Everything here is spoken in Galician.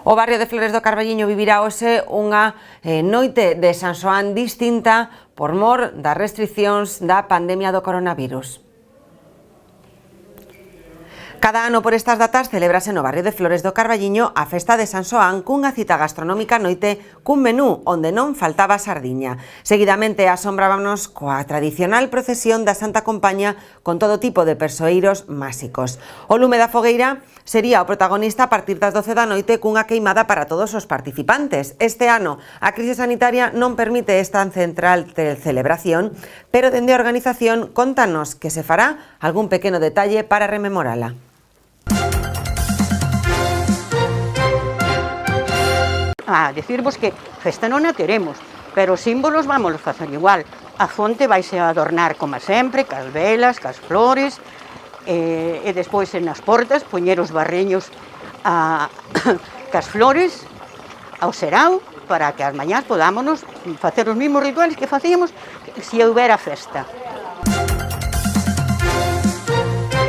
O barrio de Flores do Carballiño vivirá hoxe unha noite de San Xoán distinta por mor das restricións da pandemia do coronavirus. Cada ano por estas datas celébrase no barrio de Flores do Carballiño a festa de San Xoán cunha cita gastronómica noite cun menú onde non faltaba sardiña. Seguidamente asombrábamos coa tradicional procesión da Santa Compaña con todo tipo de persoeiros másicos. O lume da fogueira sería o protagonista a partir das 12 da noite cunha queimada para todos os participantes. Este ano a crise sanitaria non permite esta central de celebración, pero dende a organización contanos que se fará algún pequeno detalle para rememorala. Decirvos que festa non a teremos, pero os símbolos vámonos facer igual. A fonte vaise a adornar como sempre, cas velas, cas flores, e despois nas portas poñer os barreños cas flores ao serao para que as mañás podámonos facer os mesmos rituales que facíamos se houbera festa.